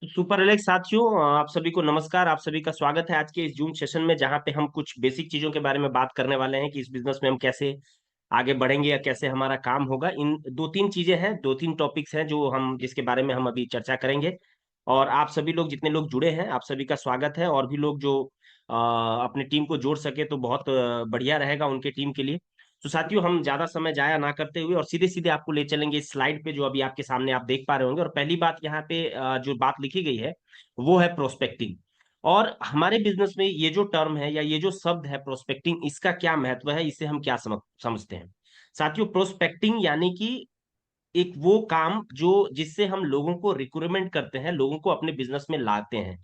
Super Alex साथियों, आप सभी को नमस्कार। आप सभी का स्वागत है आज के इस जूम सेशन में, जहां पे हम कुछ बेसिक चीजों के बारे में बात करने वाले हैं कि इस बिजनेस में हम कैसे आगे बढ़ेंगे या कैसे हमारा काम होगा। इन दो तीन चीजें हैं, दो तीन टॉपिक्स हैं जो हम जिसके बारे में हम अभी चर्चा करेंगे। और आप सभी लोग जितने लोग जुड़े हैं, आप सभी का स्वागत है। और भी लोग जो अपने टीम को जोड़ सके तो बहुत बढ़िया रहेगा उनके टीम के लिए। तो साथियों, हम ज्यादा समय जाया ना करते हुए और सीधे सीधे आपको ले चलेंगे इस स्लाइड पे जो अभी आपके सामने आप देख पा रहे होंगे। और पहली बात यहाँ पे जो बात लिखी गई है वो है प्रोस्पेक्टिंग। और हमारे बिजनेस में ये जो टर्म है या ये जो शब्द है प्रोस्पेक्टिंग, इसका क्या महत्व है, इसे हम क्या समझते हैं। साथियों, प्रोस्पेक्टिंग यानी कि एक वो काम जो जिससे हम लोगों को रिक्रूटमेंट करते हैं, लोगों को अपने बिजनेस में लाते हैं।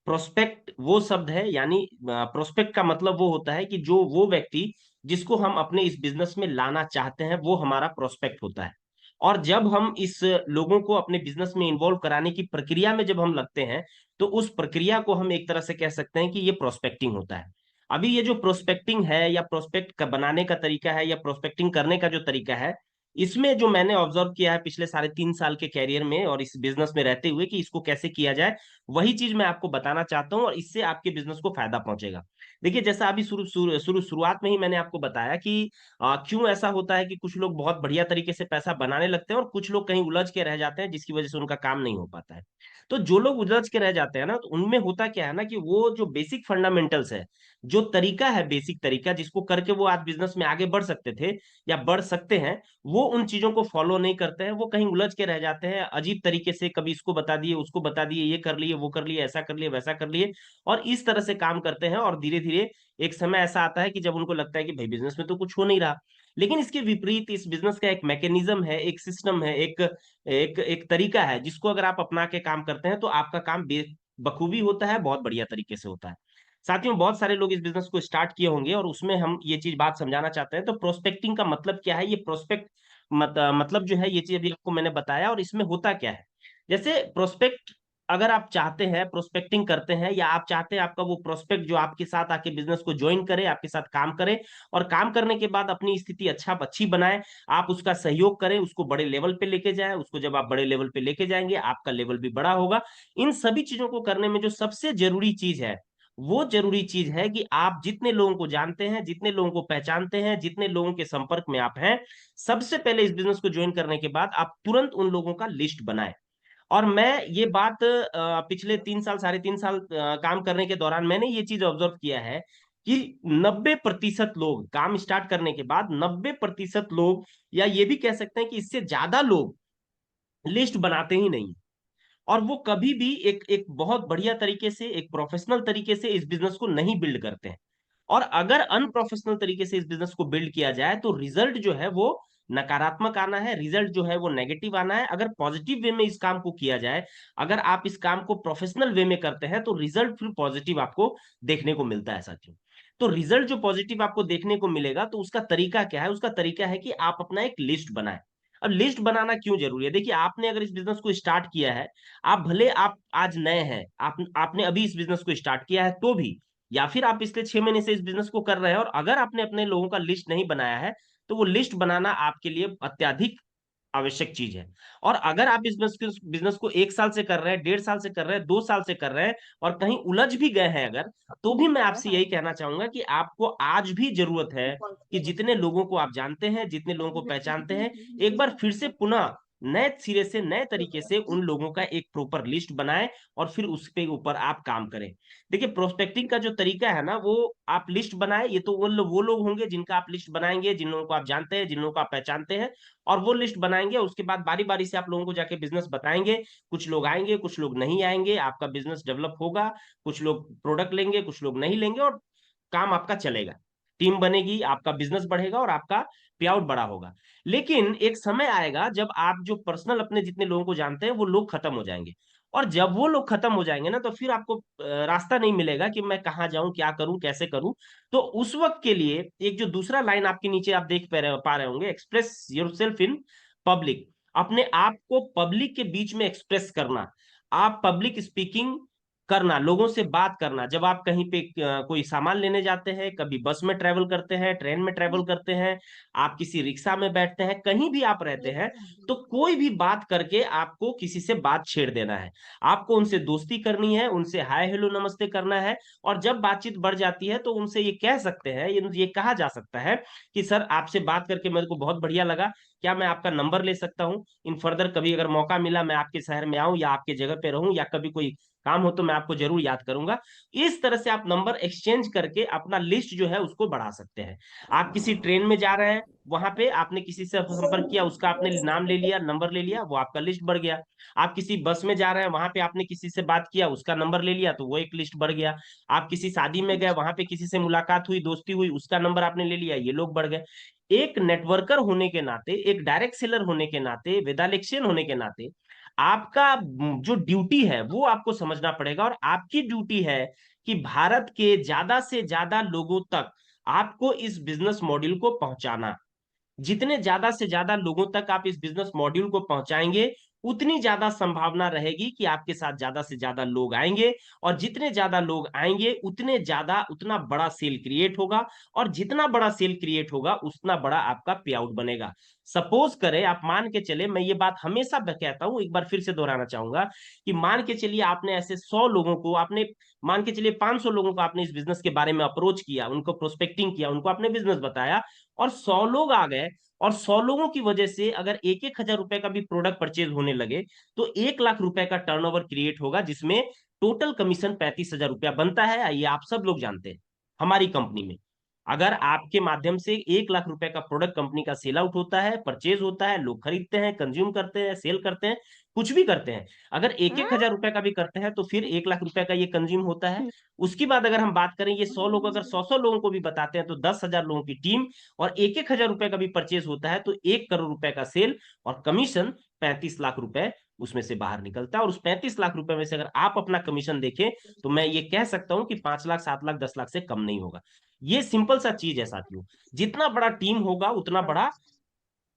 प्रोस्पेक्ट वो शब्द है, यानी प्रोस्पेक्ट का मतलब वो होता है कि जो वो व्यक्ति जिसको हम अपने इस बिजनेस में लाना चाहते हैं वो हमारा प्रोस्पेक्ट होता है। और जब हम इस लोगों को अपने बिजनेस में इन्वॉल्व कराने की प्रक्रिया में जब हम लगते हैं, तो उस प्रक्रिया को हम एक तरह से कह सकते हैं कि ये प्रोस्पेक्टिंग होता है। अभी ये जो प्रोस्पेक्टिंग है या प्रोस्पेक्ट का बनाने का तरीका है या प्रोस्पेक्टिंग करने का जो तरीका है, इसमें जो मैंने ऑब्जर्व किया है पिछले 3.5 साल के कैरियर में और इस बिजनेस में रहते हुए कि इसको कैसे किया जाए, वही चीज मैं आपको बताना चाहता हूं और इससे आपके बिजनेस को फायदा पहुंचेगा। देखिए, जैसा अभी शुरुआत में ही मैंने आपको बताया कि क्यों ऐसा होता है कि कुछ लोग बहुत बढ़िया तरीके से पैसा बनाने लगते हैं और कुछ लोग कहीं उलझ के रह जाते हैं, जिसकी वजह से उनका काम नहीं हो पाता है। तो जो लोग उलझ के रह जाते हैं ना, तो उनमें होता क्या है ना कि वो जो बेसिक फंडामेंटल्स है, जो तरीका है, बेसिक तरीका जिसको करके वो आज बिजनेस में आगे बढ़ सकते थे या बढ़ सकते हैं, वो उन चीजों को फॉलो नहीं करते हैं। वो कहीं उलझ के रह जाते हैं अजीब तरीके से, कभी इसको बता दिए, उसको बता दिए, ये कर लिए, वो कर लिए, ऐसा कर लिए, वैसा कर लिए, और इस तरह से काम करते हैं। और धीरे धीरे एक समय ऐसा आता है कि जब उनको लगता है कि भाई बिजनेस में तो कुछ हो नहीं रहा। लेकिन इसके विपरीत इस बिजनेस का एक मैकेनिज्म है, एक सिस्टम है, एक एक एक तरीका है, जिसको अगर आप अपना के काम करते हैं तो आपका काम बखूबी होता है, बहुत बढ़िया तरीके से होता है। साथियों, बहुत सारे लोग इस बिजनेस को स्टार्ट किए होंगे और उसमें हम ये चीज बात समझाना चाहते हैं। तो प्रोस्पेक्टिंग का मतलब क्या है, ये प्रोस्पेक्ट मतलब जो है, ये चीज अभी आपको मैंने बताया। और इसमें होता क्या है, जैसे प्रोस्पेक्ट, अगर आप चाहते हैं प्रोस्पेक्टिंग करते हैं या आप चाहते हैं आपका वो प्रोस्पेक्ट जो आपके साथ आके बिजनेस को ज्वाइन करे, आपके साथ काम करे और काम करने के बाद अपनी स्थिति अच्छी बनाए, आप उसका सहयोग करें, उसको बड़े लेवल पे लेके जाएं। उसको जब आप बड़े लेवल पे लेके जाएंगे, आपका लेवल भी बड़ा होगा। इन सभी चीजों को करने में जो सबसे जरूरी चीज है, वो जरूरी चीज है कि आप जितने लोगों को जानते हैं, जितने लोगों को पहचानते हैं, जितने लोगों के संपर्क में आप हैं, सबसे पहले इस बिजनेस को ज्वाइन करने के बाद आप तुरंत उन लोगों का लिस्ट बनाएं। और मैं ये बात पिछले 3 साल 3.5 साल काम करने के दौरान मैंने ये चीज ऑब्जर्व किया है कि 90% लोग काम स्टार्ट करने के बाद, 90% लोग, या ये भी कह सकते हैं कि इससे ज्यादा लोग लिस्ट बनाते ही नहीं। और वो कभी भी एक एक बहुत बढ़िया तरीके से, एक प्रोफेशनल तरीके से इस बिजनेस को नहीं बिल्ड करते हैं। और अगर अनप्रोफेशनल तरीके से इस बिजनेस को बिल्ड किया जाए तो रिजल्ट जो है वो नकारात्मक आना है, रिजल्ट जो है वो नेगेटिव आना है। अगर पॉजिटिव वे में इस काम को किया जाए, अगर आप इस काम को प्रोफेशनल वे में करते हैं, तो रिजल्ट फिर पॉजिटिव आपको देखने को मिलता है साथियों। तो रिजल्ट जो पॉजिटिव आपको देखने को मिलेगा, तो उसका तरीका क्या है, उसका तरीका है कि आप अपना एक लिस्ट बनाएं। अब लिस्ट बनाना क्यों जरूरी है, देखिए, आपने अगर इस बिजनेस को स्टार्ट किया है, आप भले आप आज नए हैं, आपने अभी इस बिजनेस को स्टार्ट किया है तो भी, या फिर आप पिछले 6 महीने से इस बिजनेस को कर रहे हैं और अगर आपने अपने लोगों का लिस्ट नहीं बनाया है, तो वो लिस्ट बनाना आपके लिए अत्यधिक आवश्यक चीज है। और अगर आप इस बिजनेस को 1 साल से कर रहे हैं, 1.5 साल से कर रहे हैं, 2 साल से कर रहे हैं और कहीं उलझ भी गए हैं अगर, तो भी मैं आपसे यही कहना चाहूंगा कि आपको आज भी जरूरत है कि जितने लोगों को आप जानते हैं, जितने लोगों को पहचानते हैं, एक बार फिर से पुनः नए सिरे से, नए तरीके से उन लोगों का एक प्रॉपर लिस्ट बनाएं और फिर उसके ऊपर आप काम करें। देखिए, प्रोस्पेक्टिंग का जो तरीका है ना, वो आप लिस्ट बनाए, ये तो वो लोग होंगे जिनका आप लिस्ट बनाएंगे, जिन लोगों को आप जानते हैं, जिन लोगों को आप पहचानते हैं, और वो लिस्ट बनाएंगे। उसके बाद बारी बारी से आप लोगों को जाके बिजनेस बताएंगे। कुछ लोग आएंगे, कुछ लोग नहीं आएंगे, आपका बिजनेस डेवलप होगा। कुछ लोग प्रोडक्ट लेंगे, कुछ लोग नहीं लेंगे, और काम आपका चलेगा, टीम बनेगी, आपका बिजनेस बढ़ेगा और आपका पे आउट बड़ा होगा। लेकिन एक समय आएगा जब आप जो पर्सनल अपने जितने लोगों को जानते हैं वो लोग खत्म हो जाएंगे। और जब वो लोग खत्म हो जाएंगे ना, तो फिर आपको रास्ता नहीं मिलेगा कि मैं कहाँ जाऊं, क्या करूं, कैसे करूं। तो उस वक्त के लिए एक जो दूसरा लाइन आपके नीचे आप देख पा रहे होंगे, एक्सप्रेस योरसेल्फ इन पब्लिक। अपने आप को पब्लिक के बीच में एक्सप्रेस करना। आप पब्लिक स्पीकिंग करना, लोगों से बात करना। जब आप कहीं पे कोई सामान लेने जाते हैं, कभी बस में ट्रेवल करते हैं, ट्रेन में ट्रेवल करते हैं, आप किसी रिक्शा में बैठते हैं, कहीं भी आप रहते हैं, तो कोई भी बात करके आपको किसी से बात छेड़ देना है। आपको उनसे दोस्ती करनी है, उनसे हाय हेलो नमस्ते करना है। और जब बातचीत बढ़ जाती है तो उनसे ये कह सकते हैं, ये कहा जा सकता है कि सर आपसे बात करके मेरे को बहुत बढ़िया लगा, क्या मैं आपका नंबर ले सकता हूँ? इन फर्दर कभी अगर मौका मिला मैं आपके शहर में आऊं या आपके जगह पे रहूं या कभी कोई काम हो तो मैं आपको जरूर याद करूंगा। इस तरह से आप नंबर एक्सचेंज करके अपना लिस्ट जो है उसको बढ़ा सकते हैं। आप किसी ट्रेन में जा रहे हैं, वहां पे आपने किसी से संपर्क किया, उसका आपने नाम ले लिया, नंबर ले लिया, वो आपका लिस्ट बढ़ गया। आप किसी बस में जा रहे हैं, वहां पे आपने किसी से बात किया, उसका नंबर ले लिया, तो वो एक लिस्ट बढ़ गया। आप किसी शादी में गए, वहां पे किसी से मुलाकात हुई, दोस्ती हुई, उसका नंबर आपने ले लिया, ये लोग बढ़ गए। एक नेटवर्कर होने के नाते, एक डायरेक्ट सेलर होने के नाते, वेदालेक्शियन होने के नाते, आपका जो ड्यूटी है वो आपको समझना पड़ेगा। और आपकी ड्यूटी है कि भारत के ज्यादा से ज्यादा लोगों तक आपको इस बिजनेस मॉड्यूल को पहुंचाना। जितने ज्यादा से ज्यादा लोगों तक आप इस बिजनेस मॉड्यूल को पहुंचाएंगे, उतनी ज्यादा संभावना रहेगी कि आपके साथ ज्यादा से ज्यादा लोग आएंगे। और जितने ज्यादा लोग आएंगे उतने ज्यादा उतना बड़ा सेल क्रिएट होगा। और जितना बड़ा सेल क्रिएट होगा उतना बड़ा आपका पे आउट बनेगा। सपोज करें, आप मान के चले, मैं ये बात हमेशा कहता हूं, एक बार फिर से दोहराना चाहूंगा, कि मान के चलिए आपने ऐसे 100 लोगों को, आपने मान के चलिए 500 लोगों को आपने इस बिजनेस के बारे में अप्रोच किया, उनको प्रोस्पेक्टिंग किया, उनको आपने बिजनेस बताया, और 100 लोग आ गए। और 100 लोगों की वजह से अगर 1-1 हजार रुपए का भी प्रोडक्ट परचेज होने लगे, तो 1 लाख रुपए का टर्नओवर क्रिएट होगा, जिसमें टोटल कमीशन 35 हजार रुपया बनता है। ये आप सब लोग जानते हैं। हमारी कंपनी में अगर आपके माध्यम से 1 लाख रुपए का प्रोडक्ट कंपनी का सेल आउट होता है, परचेज होता है, लोग खरीदते हैं, कंज्यूम करते हैं, सेल करते हैं, कुछ भी करते हैं, अगर 1-1 हजार रुपए का भी करते हैं, तो फिर 1 लाख रुपए का ये कंज्यूम होता है। उसके बाद अगर हम बात करें, ये 100 लोग अगर 100-100 लोगों को भी बताते हैं, तो 10 हजार लोगों की टीम, और 1-1 हजार रुपए का भी परचेज होता है, तो 1 करोड़ रुपए का सेल, और कमीशन 35 लाख रुपए उसमें से बाहर निकलता है। और उस 35 लाख रुपए में से अगर आप अपना कमीशन देखें, तो मैं ये कह सकता हूं कि 5 लाख, 7 लाख, 10 लाख से कम नहीं होगा। ये सिंपल सा चीज है साथियों। जितना बड़ा टीम होगा उतना बड़ा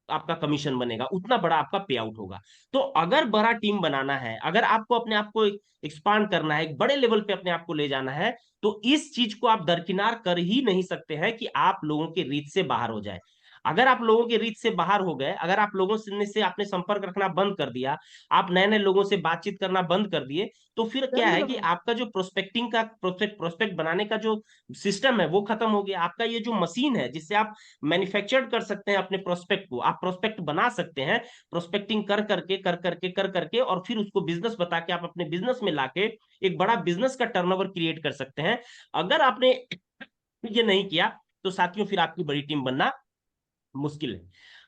आपका कमीशन बनेगा, उतना बड़ा आपका पे आउट होगा। तो अगर बड़ा टीम बनाना है, अगर आपको अपने आप को एक्सपांड करना है, एक बड़े लेवल पे अपने आप को ले जाना है, तो इस चीज को आप दरकिनार कर ही नहीं सकते हैं कि आप लोगों के रीच से बाहर हो जाए। अगर आप लोगों के रीच से बाहर हो गए, अगर आप लोगों से आपने संपर्क रखना बंद कर दिया, आप नए नए लोगों से बातचीत करना बंद कर दिए, तो फिर क्या है कि आपका जो प्रोस्पेक्टिंग का प्रोस्पेक्ट बनाने का जो सिस्टम है वो खत्म हो गया। आपका ये जो मशीन है जिससे आप मैन्युफैक्चर्ड कर सकते हैं अपने प्रोस्पेक्ट को, आप प्रोस्पेक्ट बना सकते हैं, प्रोस्पेक्टिंग कर करके और फिर उसको बिजनेस बता के आप अपने बिजनेस में लाके एक बड़ा बिजनेस का टर्नओवर क्रिएट कर सकते हैं। अगर आपने ये नहीं किया, तो साथियों फिर आपकी बड़ी टीम बनना मुश्किल है।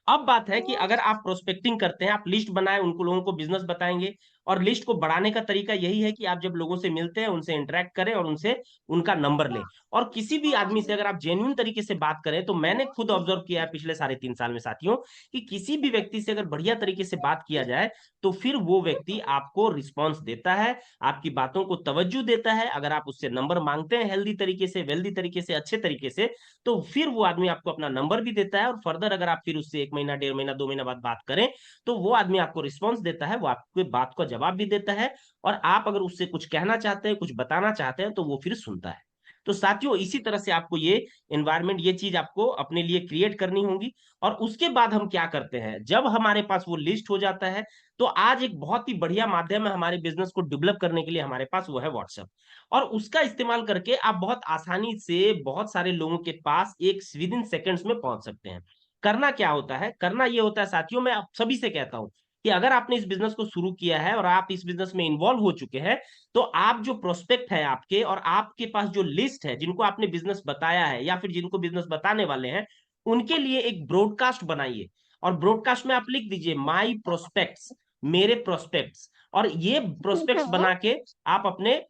अब बात है कि अगर आप प्रोस्पेक्टिंग करते हैं, आप लिस्ट बनाए, उनको लोगों को बिजनेस बताएंगे, और लिस्ट को बढ़ाने का तरीका यही है कि आप जब लोगों से मिलते हैं उनसे इंटरेक्ट करें और उनसे उनका नंबर लें। और किसी भी आदमी से अगर आप जेन्युइन तरीके से बात करें, तो मैंने खुद ऑब्जर्व किया है पिछले 3.5 साल में साथियों, कि किसी भी व्यक्ति से अगर बढ़िया तरीके से बात किया जाए, तो फिर वो व्यक्ति आपको रिस्पॉन्स देता है, आपकी बातों को तवज्जो देता है। अगर आप उससे नंबर मांगते हैं हेल्दी तरीके से, वेल्दी तरीके से, अच्छे तरीके से, तो फिर वो आदमी आपको अपना नंबर भी देता है। और फर्दर अगर आप फिर उससे 1 महीना, 1.5 महीना, 2 महीना बाद बात करें, तो वो आदमी आपको रिस्पॉन्स देता है, वो आपके बात का जवाब भी देता है। और आप अगर उससे कुछ कहना चाहते हैं, कुछ बताना चाहते हैं, तो वो फिर सुनता है। तो साथियों इसी तरह से आपको ये एनवायरनमेंट, ये चीज आपको अपने लिए क्रिएट करनी होगी। और उसके बाद हम क्या करते हैं, जब हमारे पास वो लिस्ट हो जाता है, तो आज एक बहुत ही बढ़िया माध्यम है हमारे बिजनेस को डेवलप करने के लिए हमारे पास, वो है व्हाट्सएप। और उसका इस्तेमाल करके आप बहुत आसानी से बहुत सारे लोगों के पास एक विद इन सेकेंड्स में पहुंच सकते हैं। करना क्या होता है, करना ये होता है साथियों, मैं आप सभी से कहता हूं कि अगर आपने इस बिजनेस को शुरू किया है और आप इस बिजनेस में इन्वॉल्व हो चुके हैं, तो आप जो प्रोस्पेक्ट है आपके, और आपके पास जो लिस्ट है जिनको आपने बिजनेस बताया है या फिर जिनको बिजनेस बताने वाले हैं, उनके लिए एक ब्रॉडकास्ट बनाइए। और ब्रॉडकास्ट में आप लिख दीजिए माई प्रोस्पेक्ट्स, मेरे प्रोस्पेक्ट्स। और ये प्रोस्पेक्ट्स बना के आप अपने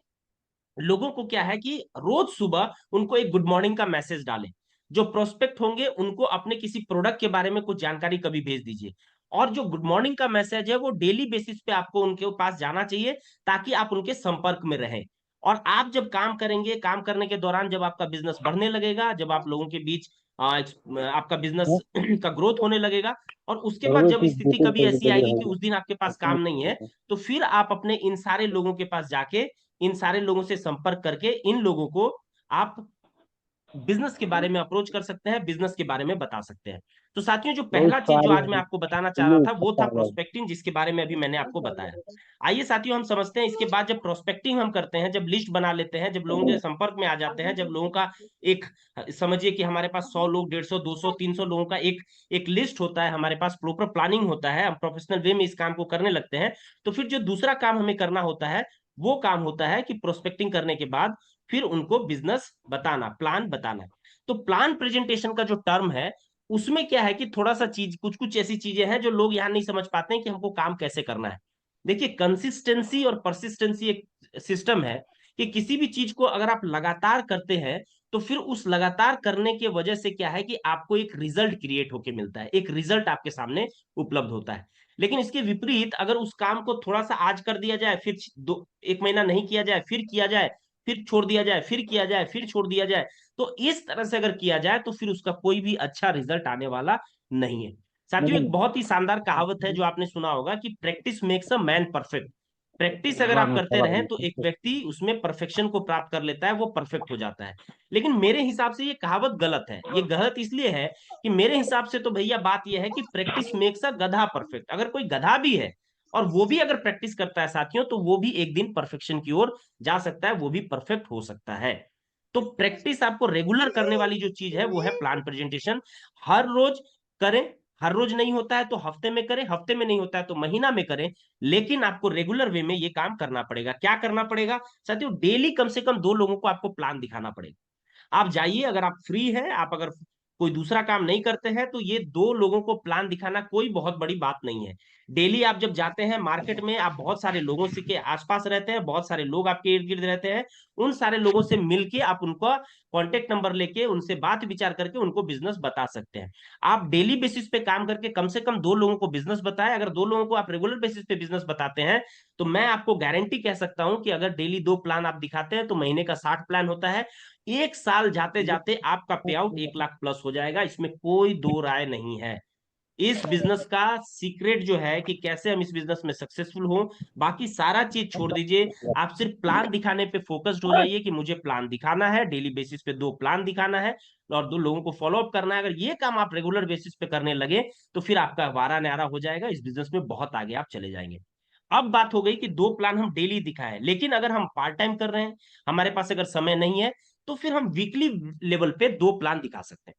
लोगों को क्या है कि रोज सुबह उनको एक गुड मॉर्निंग का मैसेज डालें। जो प्रोस्पेक्ट होंगे उनको अपने किसी प्रोडक्ट के बारे में कुछ जानकारी कभी भेज दीजिए। और जो गुड मॉर्निंग का मैसेज है वो डेली बेसिस पे आपको उनके पास जाना चाहिए, ताकि आप उनके संपर्क में रहें। और आप जब काम करेंगे, काम करने के दौरान जब आपका बिजनेस बढ़ने लगेगा, जब आप लोगों के बीच आपका बिजनेस हाँ, का ग्रोथ होने लगेगा। और उसके और बाद वो जब चीज स्थिति बिल्कुल कभी ऐसी पॉसिबल आएगी कि रहेगी। उस दिन आपके पास अपने काम नहीं है, आप तो फिर आप अपने इन सारे लोगों के पास जाके इन सारे लोगों से संपर्क करके इन लोगों को आप बिजनेस के बारे में अप्रोच कर सकते हैं, बिजनेस के बारे में बता सकते हैं। तो साथियों, जो वो पहला चीज जो सारी आज मैं आपको बताना चाह रहा ये था उसका वो था फायदा है। प्रोस्पेक्टिंग, जिसके बारे में अभी मैंने आपको बताया। आइए साथियों, हम समझते हैं इसके बाद जब प्रोस्पेक्टिंग हम करते हैं, जब लिस्ट बना लेते हैं, जब लोगों के संपर्क में आ जाते हैं, जब लोगों का एक, समझिए कि हमारे पास 100 लोग, 150, 200, 300 लोगों का एक एक लिस्ट होता है, हमारे पास प्रॉपर प्लानिंग होता है, हम प्रोफेशनल वे में इस काम को करने लगते हैं। तो फिर जो दूसरा काम हमें करना होता है वो काम होता है कि प्रोस्पेक्टिंग करने के बाद फिर उनको बिजनेस बताना, प्लान बताना। तो प्लान प्रेजेंटेशन का जो टर्म है, उसमें क्या है कि थोड़ा सा चीज, कुछ कुछ ऐसी चीजें हैं जो लोग यहाँ नहीं समझ पाते हैं कि हमको काम कैसे करना है। देखिए, कंसिस्टेंसी और परसिस्टेंसी एक सिस्टम है कि किसी भी चीज को अगर आप लगातार करते हैं, तो फिर उस लगातार करने की वजह से क्या है कि आपको एक रिजल्ट क्रिएट होके मिलता है, एक रिजल्ट आपके सामने उपलब्ध होता है। लेकिन इसके विपरीत अगर उस काम को थोड़ा सा आज कर दिया जाए, फिर दो एक महीना नहीं किया जाए, फिर किया जाए, फिर छोड़ दिया जाए, फिर किया जाए, फिर छोड़ दिया जाए, तो इस तरह से अगर किया जाए तो फिर उसका कोई भी अच्छा रिजल्ट आने वाला नहीं है। साथियों, एक नहीं। बहुत ही शानदार कहावत है जो आपने सुना होगा कि practice makes a man perfect. Practice अगर वाह आप करते वाह, रहें तो एक व्यक्ति उसमें परफेक्शन को प्राप्त कर लेता है, वो परफेक्ट हो जाता है। लेकिन मेरे हिसाब से ये कहावत गलत है। ये गलत इसलिए है कि मेरे हिसाब से तो भैया बात यह है कि प्रैक्टिस मेक्स अ गधा परफेक्ट। अगर कोई गधा भी है और वो भी अगर प्रैक्टिस करता है साथियों, तो वो भी एक दिन परफेक्शन की ओर जा सकता है, वो भी परफेक्ट हो सकता है। तो प्रैक्टिस आपको रेगुलर करने वाली जो चीज है वो है प्लान प्रेजेंटेशन। हर रोज करें। हर रोज नहीं होता है तो हफ्ते में करें, हफ्ते में नहीं होता है तो महीना में करें। लेकिन आपको रेगुलर वे में ये काम करना पड़ेगा। क्या करना पड़ेगा साथियों? डेली कम से कम 2 लोगों को आपको प्लान दिखाना पड़ेगा। आप जाइए, अगर आप फ्री हैं, आप अगर कोई दूसरा काम नहीं करते हैं, तो ये 2 लोगों को प्लान दिखाना कोई बहुत बड़ी बात नहीं है। डेली आप जब जाते हैं मार्केट में, आप बहुत सारे लोगों से के आसपास रहते हैं, बहुत सारे लोग आपके इर्द गिर्द रहते हैं। उन सारे लोगों से मिलके आप उनका कॉन्टेक्ट नंबर लेके उनसे बात विचार करके उनको बिजनेस बता सकते हैं। आप डेली बेसिस पे काम करके कम से कम 2 लोगों को बिजनेस बताएं। अगर 2 लोगों को आप रेगुलर बेसिस पे बिजनेस बताते हैं, तो मैं आपको गारंटी कह सकता हूं कि अगर डेली 2 प्लान आप दिखाते हैं तो महीने का 60 प्लान होता है। एक साल जाते जाते आपका पे आउट 1 लाख प्लस हो जाएगा, इसमें कोई दो राय नहीं है। इस बिजनेस का सीक्रेट जो है कि कैसे हम इस बिजनेस में सक्सेसफुल हो, बाकी सारा चीज छोड़ दीजिए। आप सिर्फ प्लान दिखाने पे फोकस्ड हो जाइए कि मुझे प्लान दिखाना है, डेली बेसिस पे 2 प्लान दिखाना है और 2 लोगों को फॉलो अप करना है। अगर ये काम आप रेगुलर बेसिस पे करने लगे, तो फिर आपका वारा न्यारा हो जाएगा, इस बिजनेस में बहुत आगे आप चले जाएंगे। अब बात हो गई कि 2 प्लान हम डेली दिखाएं, लेकिन अगर हम पार्ट टाइम कर रहे हैं, हमारे पास अगर समय नहीं है, तो फिर हम वीकली लेवल पे 2 प्लान दिखा सकते हैं।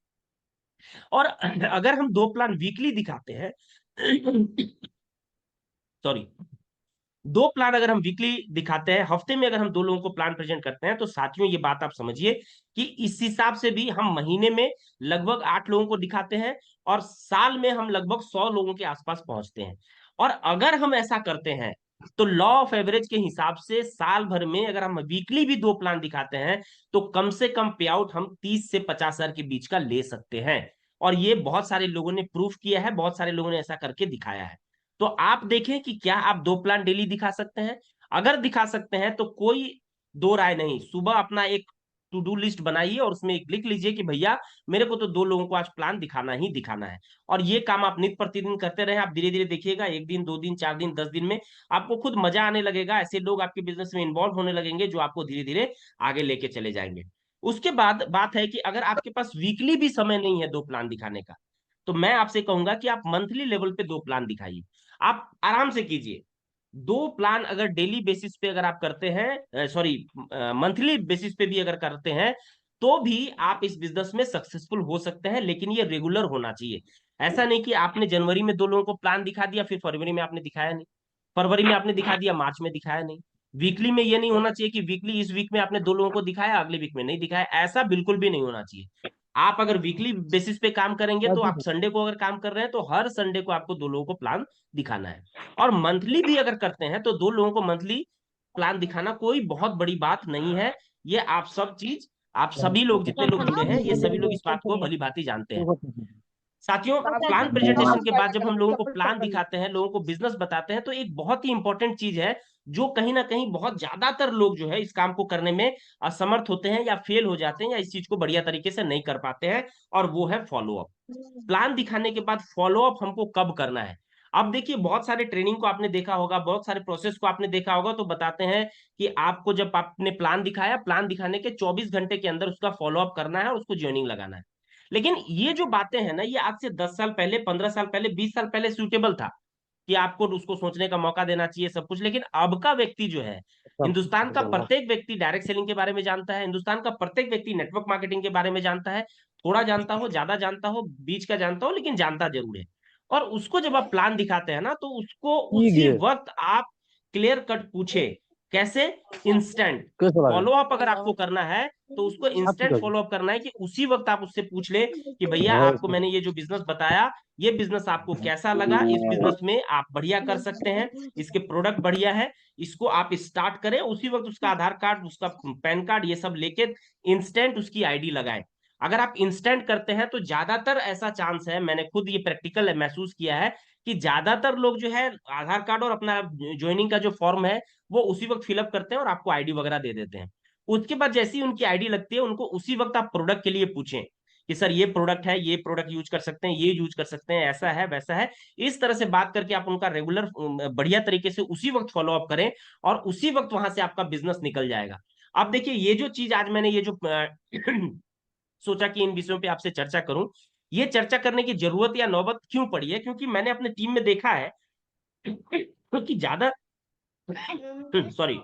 और अगर हम 2 प्लान वीकली दिखाते हैं, सॉरी, 2 प्लान अगर हम वीकली दिखाते हैं, हफ्ते में अगर हम 2 लोगों को प्लान प्रेजेंट करते हैं, तो साथियों ये बात आप समझिए कि इस हिसाब से भी हम महीने में लगभग 8 लोगों को दिखाते हैं और साल में हम लगभग 100 लोगों के आसपास पहुंचते हैं। और अगर हम ऐसा करते हैं, तो लॉ ऑफ एवरेज के हिसाब से साल भर में अगर हम वीकली भी 2 प्लान दिखाते हैं, तो कम से कम पे आउट हम 30 से 50 हजार के बीच का ले सकते हैं। और ये बहुत सारे लोगों ने प्रूफ किया है, बहुत सारे लोगों ने ऐसा करके दिखाया है। तो आप देखें कि क्या आप 2 प्लान डेली दिखा सकते हैं। अगर दिखा सकते हैं तो कोई दो राय नहीं, सुबह अपना एक टू डू लिस्ट बनाइए और उसमें एक लिख लीजिए कि भैया मेरे को तो 2 लोगों को आज प्लान दिखाना ही दिखाना है। और ये काम आप नित्य प्रतिदिन करते रहे, आप धीरे धीरे देखिएगा, 1 दिन, 2 दिन, 4 दिन, 10 दिन में आपको खुद मजा आने लगेगा। ऐसे लोग आपके बिजनेस में इन्वॉल्व होने लगेंगे जो आपको धीरे धीरे आगे लेके चले जाएंगे। उसके बाद बात है कि अगर आपके पास वीकली भी समय नहीं है 2 प्लान दिखाने का, तो मैं आपसे कहूंगा कि आप मंथली लेवल पे 2 प्लान दिखाइए। आप आराम से कीजिए। 2 प्लान अगर डेली बेसिस पे अगर आप करते हैं, सॉरी, मंथली बेसिस पे भी अगर करते हैं, तो भी आप इस बिजनेस में सक्सेसफुल हो सकते हैं। लेकिन ये रेगुलर होना चाहिए। ऐसा नहीं कि आपने जनवरी में 2 लोगों को प्लान दिखा दिया, फिर फरवरी में आपने दिखाया नहीं, फरवरी में आपने दिखा दिया, मार्च में दिखाया नहीं। वीकली में ये नहीं होना चाहिए कि वीकली इस वीक में आपने 2 लोगों को दिखाया, अगले वीक में नहीं दिखाया। ऐसा बिल्कुल भी नहीं होना चाहिए। आप अगर वीकली बेसिस पे काम करेंगे, तो आप संडे को अगर काम कर रहे हैं तो हर संडे को आपको 2 लोगों को प्लान दिखाना है। और मंथली भी अगर करते हैं तो 2 लोगों को मंथली प्लान दिखाना कोई बहुत बड़ी बात नहीं है। ये आप सभी लोग, जितने लोग जुड़े हैं, ये सभी लोग इस बात को भली भांति जानते हैं। साथियों, प्लान प्रेजेंटेशन के बाद जब हम लोगों को प्लान दिखाते हैं, लोगों को बिजनेस बताते हैं, तो एक बहुत ही इंपॉर्टेंट चीज है जो कहीं ना कहीं बहुत ज्यादातर लोग जो है इस काम को करने में असमर्थ होते हैं या फेल हो जाते हैं या इस चीज को बढ़िया तरीके से नहीं कर पाते हैं, और वो है फॉलो अप। प्लान दिखाने के बाद फॉलो अप हमको कब करना है? अब देखिए, बहुत सारे ट्रेनिंग को आपने देखा होगा, बहुत सारे प्रोसेस को आपने देखा होगा, तो बताते हैं कि आपको जब आपने प्लान दिखाया, प्लान दिखाने के 24 घंटे के अंदर उसका फॉलो अप करना है और उसको ज्वाइनिंग लगाना है। लेकिन ये जो बातें हैं ना, ये आज से 10 साल पहले, 15 साल पहले, 20 साल पहले सूटेबल था कि आपको उसको सोचने का मौका देना चाहिए सब कुछ। लेकिन अब का व्यक्ति जो है, सब हिंदुस्तान का बोला। प्रत्येक व्यक्ति डायरेक्ट सेलिंग के बारे में जानता है, हिंदुस्तान का प्रत्येक व्यक्ति नेटवर्क मार्केटिंग के बारे में जानता है। थोड़ा जानता हो, ज्यादा जानता हो, बीच का जानता हो, लेकिन जानता जरूर है। और उसको जब आप प्लान दिखाते हैं ना, तो उसको ठीक उसी है। वक्त आप क्लियर कट पूछे। कैसे? इंस्टेंट कैसा लगा? फॉलो अप अगर आपको करना है, तो उसको आपकी इंस्टेंट कर। फॉलो अप करना है कि उसी वक्त आप उससे पूछ ले कि भैया, बहुत आपको मैंने ये जो बिजनेस बताया, ये बिजनेस आपको कैसा लगा? इस बिजनेस में आप बढ़िया कर सकते हैं, इसके प्रोडक्ट बढ़िया है, इसको आप स्टार्ट करें। उसी वक्त उसका आधार कार्ड, उसका पैन कार्ड, ये सब लेके इंस्टेंट उसकी आईडी लगाएं। अगर आप इंस्टेंट करते हैं तो ज्यादातर ऐसा चांस है, मैंने खुद ये प्रैक्टिकल महसूस किया है, कि ज्यादातर लोग जो है आधार कार्ड और अपना ज्वाइनिंग का जो फॉर्म है वो उसी वक्त फिलअप करते हैं और आपको आईडी वगैरह दे देते हैं। उसके बाद जैसी उनकी आईडी लगती है, उनको उसी वक्त आप प्रोडक्ट के लिए पूछें कि सर ये प्रोडक्ट है, ये प्रोडक्ट यूज कर सकते हैं, ये यूज कर सकते हैं, ऐसा है वैसा है। इस तरह से बात करके आप उनका रेगुलर बढ़िया तरीके से उसी वक्त फॉलो अप करें, और उसी वक्त वहां से आपका बिजनेस निकल जाएगा। अब देखिए, ये जो चीज आज मैंने ये जो सोचा कि इन विषयों पे आपसे चर्चा करूं, ये चर्चा करने की जरूरत या नौबत क्यों पड़ी है, क्योंकि मैंने अपने टीम में देखा है क्योंकि ज्यादा सॉरी,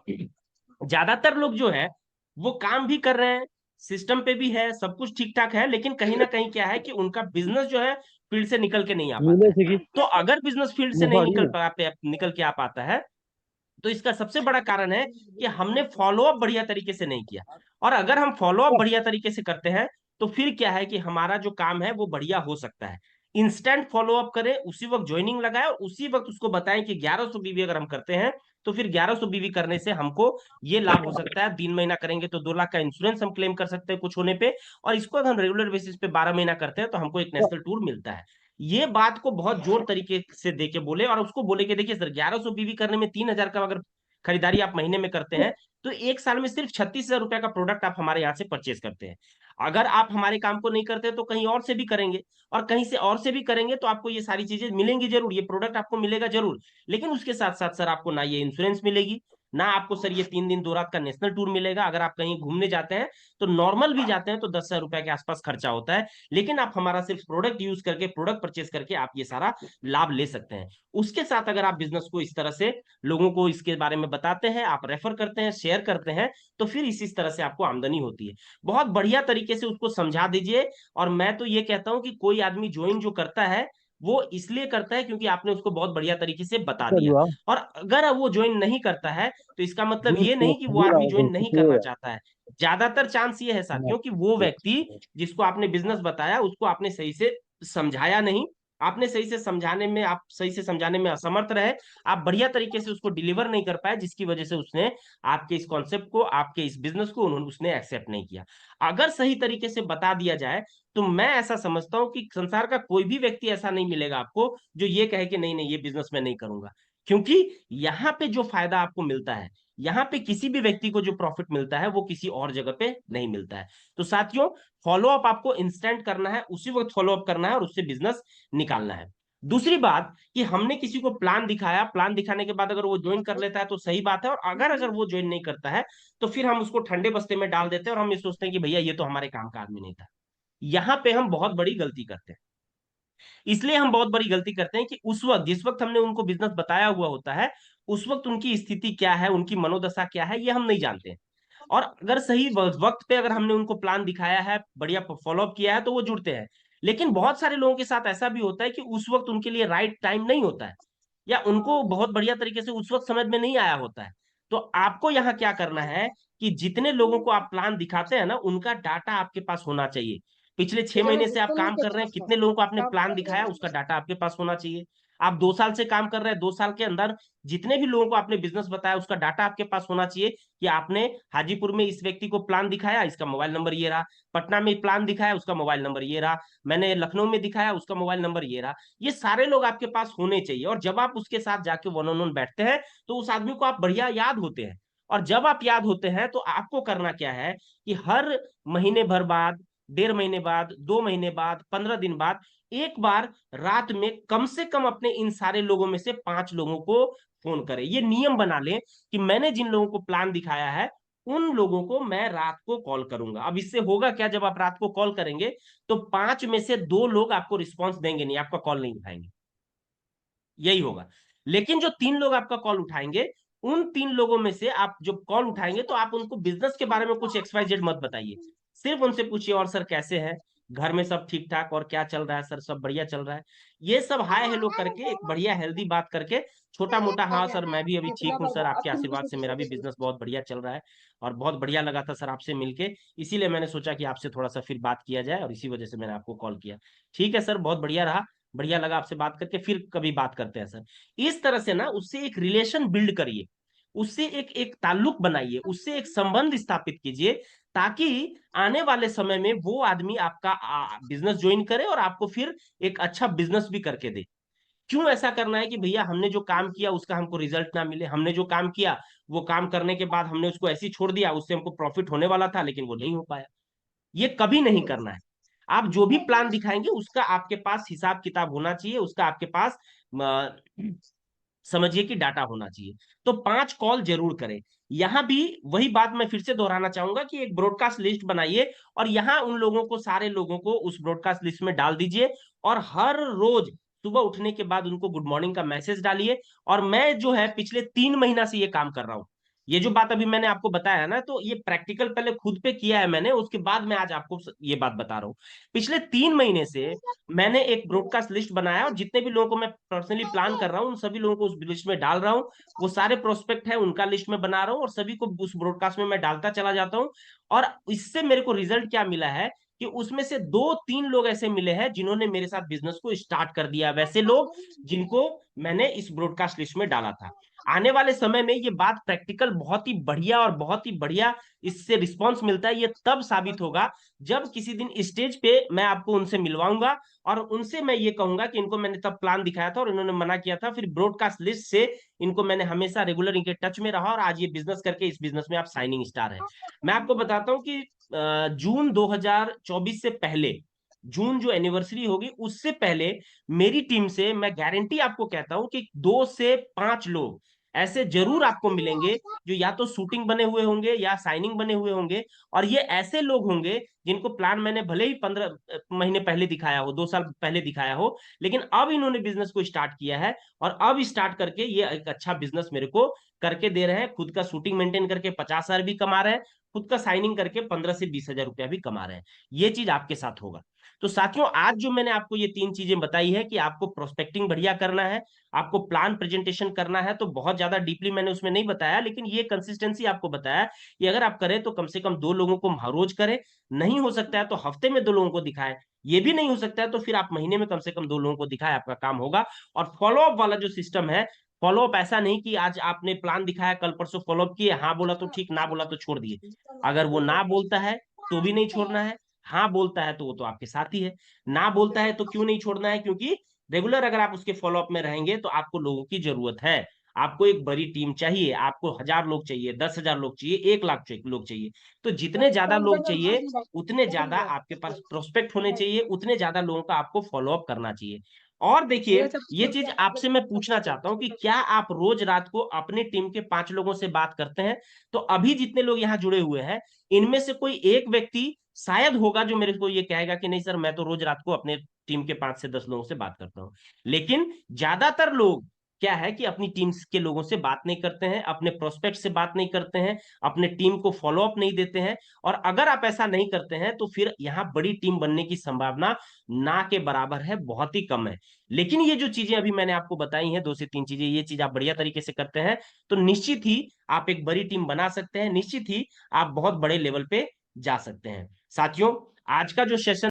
ज्यादातर लोग जो है वो काम भी कर रहे हैं, सिस्टम पे भी है, सब कुछ ठीक ठाक है, लेकिन कहीं ना कहीं क्या है कि उनका बिजनेस जो है फील्ड से निकल के नहीं आ पाता मिले है। थे कि तो अगर बिजनेस फील्ड से नहीं मुफाड़ी है। निकल के आ पाता है, तो इसका सबसे बड़ा कारण है कि हमने फॉलो अप बढ़िया तरीके से नहीं किया। और अगर हम फॉलो अप बढ़िया तरीके से करते हैं, तो फिर क्या है कि हमारा जो काम है वो बढ़िया हो सकता है। इंस्टेंट फॉलो अप करें, उसी वक्त ज्वाइनिंग लगाए, और उसी वक्त उसको बताएं कि 1100 बीवी अगर हम करते हैं, तो फिर 1100 बीवी करने से हमको ये लाभ हो सकता है, 3 महीना करेंगे तो 2 लाख का इंश्योरेंस हम क्लेम कर सकते हैं कुछ होने पे। और इसको अगर हम रेगुलर बेसिस पे 12 महीना करते हैं, तो हमको एक नेशनल टूर मिलता है। ये बात को बहुत जोर तरीके से देके बोले, और उसको बोले कि देखिए सर, 1100 बीवी करने में 3000 का अगर खरीदारी आप महीने में करते हैं, तो एक साल में सिर्फ 36,000 रुपए का प्रोडक्ट आप हमारे यहाँ से परचेज करते हैं। अगर आप हमारे काम को नहीं करते तो कहीं और से भी करेंगे, और कहीं से और से भी करेंगे, तो आपको ये सारी चीजें मिलेंगी जरूर, ये प्रोडक्ट आपको मिलेगा जरूर। लेकिन उसके साथ साथ सर, आपको ना ये इंश्योरेंस मिलेगी, ना आपको सर ये 3 दिन 2 रात का नेशनल टूर मिलेगा। अगर आप कहीं घूमने जाते हैं, तो नॉर्मल भी जाते हैं तो 10,000 रुपए के आसपास खर्चा होता है। लेकिन आप हमारा सिर्फ प्रोडक्ट यूज करके, प्रोडक्ट परचेज करके आप ये सारा लाभ ले सकते हैं। उसके साथ अगर आप बिजनेस को इस तरह से लोगों को इसके बारे में बताते हैं, आप रेफर करते हैं, शेयर करते हैं, तो फिर इसी तरह से आपको आमदनी होती है। बहुत बढ़िया तरीके से उसको समझा दीजिए। और मैं तो ये कहता हूं कि कोई आदमी ज्वाइन जो करता है, वो इसलिए करता है क्योंकि आपने उसको बहुत बढ़िया तरीके से बता अच्छा दिया। हुआ। और अगर वो ज्वाइन नहीं करता है, तो इसका मतलब दूध ये को नहीं कि वो खजूर आदमी आया ज्वाइन तो नहीं करना कितने चाहता है। ज्यादातर चांस ये है साथियों कि वो व्यक्ति जिसको आपने बिजनेस बताया, उसको आपने सही से समझाया नहीं। आपने सही से समझाने में, आप सही से समझाने में असमर्थ रहे, आप बढ़िया तरीके से उसको डिलीवर नहीं कर पाए, जिसकी वजह से उसने आपके इस कॉन्सेप्ट को, आपके इस बिजनेस को उन्होंने उसने एक्सेप्ट नहीं किया। अगर सही तरीके से बता दिया जाए, तो मैं ऐसा समझता हूं कि संसार का कोई भी व्यक्ति ऐसा नहीं मिलेगा आपको जो ये कहे कि नहीं नहीं, ये बिजनेस मैं नहीं करूंगा। क्योंकि यहाँ पे जो फायदा आपको मिलता है, यहाँ पे किसी भी व्यक्ति को जो प्रॉफिट मिलता है, वो किसी और जगह पे नहीं मिलता है। तो साथियों, फॉलो अप आपको इंस्टेंट करना है, उसी वक्त फॉलो अप करना है, और उससे बिजनेस निकालना है। दूसरी बात कि हमने किसी को प्लान दिखाया, प्लान दिखाने के बाद अगर वो ज्वाइन कर लेता है तो सही बात है, और अगर अगर वो ज्वाइन नहीं करता है, तो फिर हम उसको ठंडे बस्ते में डाल देते हैं, और हम ये सोचते हैं कि भैया ये तो हमारे काम का आदमी नहीं था। यहाँ पे हम बहुत बड़ी गलती करते हैं। इसलिए हम बहुत बड़ी गलती करते हैं कि उस वक्त, जिस वक्त हमने उनको बिजनेस बताया हुआ होता है, उस वक्त उनकी स्थिति क्या है, उनकी मनोदशा क्या है, ये हम नहीं जानते हैं। और अगर सही वक्त पे अगर हमने उनको प्लान दिखाया है, बढ़िया फॉलोअप किया है, तो वो जुड़ते हैं। लेकिन बहुत सारे लोगों के साथ ऐसा भी होता है कि उस वक्त उनके लिए राइट टाइम नहीं होता है, या उनको बहुत बढ़िया तरीके से उस वक्त समझ में नहीं आया होता है। तो आपको यहाँ क्या करना है कि जितने लोगों को आप प्लान दिखाते हैं ना, उनका डाटा आपके पास होना चाहिए। पिछले 6 महीने से आप काम कर रहे हैं, कितने लोगों को आपने प्लान दिखाया, उसका डाटा आपके पास होना चाहिए। आप 2 साल से काम कर रहे हैं, 2 साल के अंदर जितने भी लोगों को आपने बिजनेस बताया उसका डाटा आपके पास होना चाहिए कि आपने हाजीपुर में इस व्यक्ति को प्लान दिखाया, इसका मोबाइल नंबर ये रहा, पटना में प्लान दिखाया, उसका मोबाइल नंबर ये रहा, मैंने लखनऊ में दिखाया, उसका मोबाइल नंबर ये रहा। ये सारे लोग आपके पास होने चाहिए, और जब आप उसके साथ जाके वन ऑन वन बैठते हैं तो उस आदमी को आप बढ़िया याद होते हैं। और जब आप याद होते हैं तो आपको करना क्या है कि हर महीने भर बाद, 1.5 महीने बाद, 2 महीने बाद, 15 दिन बाद, एक बार रात में कम से कम अपने इन सारे लोगों में से 5 लोगों को फोन करें। ये नियम बना लें कि मैंने जिन लोगों को प्लान दिखाया है उन लोगों को मैं रात को कॉल करूंगा। अब इससे होगा क्या, जब आप रात को कॉल करेंगे तो 5 में से 2 लोग आपको रिस्पॉन्स देंगे नहीं, आपका कॉल नहीं उठाएंगे, यही होगा। लेकिन जो 3 लोग आपका कॉल उठाएंगे, उन 3 लोगों में से आप जब कॉल उठाएंगे तो आप उनको बिजनेस के बारे में कुछ XYZ मत बताइए। सिर्फ उनसे पूछिए, और सर कैसे हैं, घर में सब ठीक ठाक, और क्या चल रहा है सर, सब बढ़िया चल रहा है। ये सब हाय हेलो करके एक बढ़िया हेल्दी बात करके, छोटा मोटा, हाँ सर मैं भी अभी ठीक हूँ सर, आपके आशीर्वाद से मेरा भी बिजनेस बहुत बढ़िया चल रहा है, और बहुत बढ़िया लगा था सर आपसे मिलके, इसीलिए मैंने सोचा कि आपसे थोड़ा सा फिर बात किया जाए, और इसी वजह से मैंने आपको कॉल किया। ठीक है सर, बहुत बढ़िया रहा, बढ़िया लगा आपसे बात करके, फिर कभी बात करते हैं सर। इस तरह से ना उससे एक रिलेशन बिल्ड करिए, उससे एक एक ताल्लुक बनाइए, उससे एक संबंध स्थापित कीजिए, ताकि आने वाले समय में वो आदमी आपका बिजनेस ज्वाइन करे और आपको फिर एक अच्छा बिजनेस भी करके दे। क्यों ऐसा करना है कि भैया हमने जो काम किया उसका हमको रिजल्ट ना मिले, हमने जो काम किया वो काम करने के बाद हमने उसको ऐसे ही छोड़ दिया, उससे हमको प्रॉफिट होने वाला था लेकिन वो नहीं हो पाया। ये कभी नहीं करना है। आप जो भी प्लान दिखाएंगे उसका आपके पास हिसाब किताब होना चाहिए, उसका आपके पास समझिए कि डाटा होना चाहिए। तो 5 कॉल जरूर करें। यहां भी वही बात मैं फिर से दोहराना चाहूंगा कि एक ब्रॉडकास्ट लिस्ट बनाइए, और यहां उन लोगों को, सारे लोगों को उस ब्रॉडकास्ट लिस्ट में डाल दीजिए, और हर रोज सुबह उठने के बाद उनको गुड मॉर्निंग का मैसेज डालिए। और मैं जो है पिछले 3 महीना से ये काम कर रहा हूं, ये जो बात अभी मैंने आपको बताया ना, तो ये प्रैक्टिकल पहले खुद पे किया है मैंने, उसके बाद मैं आज आपको ये बात बता रहा हूँ। पिछले 3 महीने से मैंने एक ब्रॉडकास्ट लिस्ट बनाया, और जितने भी लोगों को मैं पर्सनली प्लान कर रहा हूँ उन सभी लोगों को उस लिस्ट में डाल रहा हूँ। वो सारे प्रोस्पेक्ट है उनका लिस्ट में बना रहा हूँ, और सभी को उस ब्रॉडकास्ट में मैं डालता चला जाता हूँ। और इससे मेरे को रिजल्ट क्या मिला है कि उसमें से 2-3 लोग ऐसे मिले हैं जिन्होंने मेरे साथ बिजनेस को स्टार्ट कर दिया, वैसे लोग जिनको मैंने इस ब्रॉडकास्ट लिस्ट में डाला था। आने वाले समय में ये बात प्रैक्टिकल बहुत ही बढ़िया, और बहुत ही बढ़िया इससे रिस्पॉन्स मिलता है, ये तब साबित होगा जब किसी दिन स्टेज पे मैं आपको उनसे मिलवाऊंगा, और उनसे मैं ये कहूंगा कि इनको मैंने तब प्लान दिखाया था और इन्होंने मना किया था, फिर ब्रॉडकास्ट लिस्ट से इनको मैंने हमेशा रेगुलर इनके टच में रहा, और आज ये बिजनेस करके इस बिजनेस में आप साइनिंग स्टार है। मैं आपको बताता हूँ कि जून 2024 से पहले, जून जो एनिवर्सरी होगी उससे पहले, मेरी टीम से मैं गारंटी आपको कहता हूं कि 2 से 5 लोग ऐसे जरूर आपको मिलेंगे जो या तो शूटिंग बने हुए होंगे या साइनिंग बने हुए होंगे। और ये ऐसे लोग होंगे जिनको प्लान मैंने भले ही 15 महीने पहले दिखाया हो, 2 साल पहले दिखाया हो, लेकिन अब इन्होंने बिजनेस को स्टार्ट किया है, और अब स्टार्ट करके ये एक अच्छा बिजनेस मेरे को करके दे रहे हैं, खुद का शूटिंग मेंटेन करके 50,000 भी कमा रहे हैं, खुद का साइनिंग करके 15 से 20 हजार रुपया भी कमा रहे हैं। ये चीज आपके साथ होगा। तो साथियों, आज जो मैंने आपको ये 3 चीजें बताई है कि आपको प्रोस्पेक्टिंग बढ़िया करना है, आपको प्लान प्रेजेंटेशन करना है, तो बहुत ज्यादा डीपली मैंने उसमें नहीं बताया, लेकिन ये कंसिस्टेंसी आपको बताया कि अगर आप करें तो कम से कम 2 लोगों को रोज करें, नहीं हो सकता है तो हफ्ते में 2 लोगों को दिखाएं, ये भी नहीं हो सकता है तो फिर आप महीने में कम से कम 2 लोगों को दिखाएं, आपका काम होगा। और फॉलोअप वाला जो सिस्टम है, फॉलोअप ऐसा नहीं कि आज आपने प्लान दिखाया, कल परसों फॉलोअप किए, हाँ बोला तो ठीक, ना बोला तो छोड़ दिए। अगर वो ना बोलता है तो भी नहीं छोड़ना है, हाँ बोलता है तो वो तो आपके साथ ही है। ना बोलता है तो क्यों नहीं छोड़ना है, क्योंकि रेगुलर अगर आप उसके फॉलोअप में रहेंगे तो आपको लोगों की जरूरत है। आपको एक बड़ी टीम चाहिए, आपको 1,000 लोग चाहिए, 10,000 लोग चाहिए, 1 लाख लोग चाहिए। तो जितने ज्यादा लोग चाहिए उतने ज्यादा आपके पास प्रोस्पेक्ट होने चाहिए, उतने ज्यादा लोगों का आपको फॉलोअप करना चाहिए। और देखिए, ये चीज आपसे मैं पूछना चाहता हूं कि क्या आप रोज रात को अपनी टीम के 5 लोगों से बात करते हैं? तो अभी जितने लोग यहाँ जुड़े हुए हैं, इनमें से कोई एक व्यक्ति शायद होगा जो मेरे को ये कहेगा कि नहीं सर, मैं तो रोज रात को अपने टीम के 5 से 10 लोगों से बात करता हूं। लेकिन ज्यादातर लोग क्या है कि अपनी टीम के लोगों से बात नहीं करते हैं, अपने प्रोस्पेक्ट से बात नहीं करते हैं, अपने टीम को फॉलो अप नहीं देते हैं। और अगर आप ऐसा नहीं करते हैं तो फिर यहाँ बड़ी टीम बनने की संभावना ना के बराबर है, बहुत ही कम है। लेकिन ये जो चीजें अभी मैंने आपको बताई हैं, 2 से 3 चीजें, ये चीज आप बढ़िया तरीके से करते हैं तो निश्चित ही आप एक बड़ी टीम बना सकते हैं, निश्चित ही आप बहुत बड़े लेवल पे जा सकते हैं। साथियों, आज का जो सेशन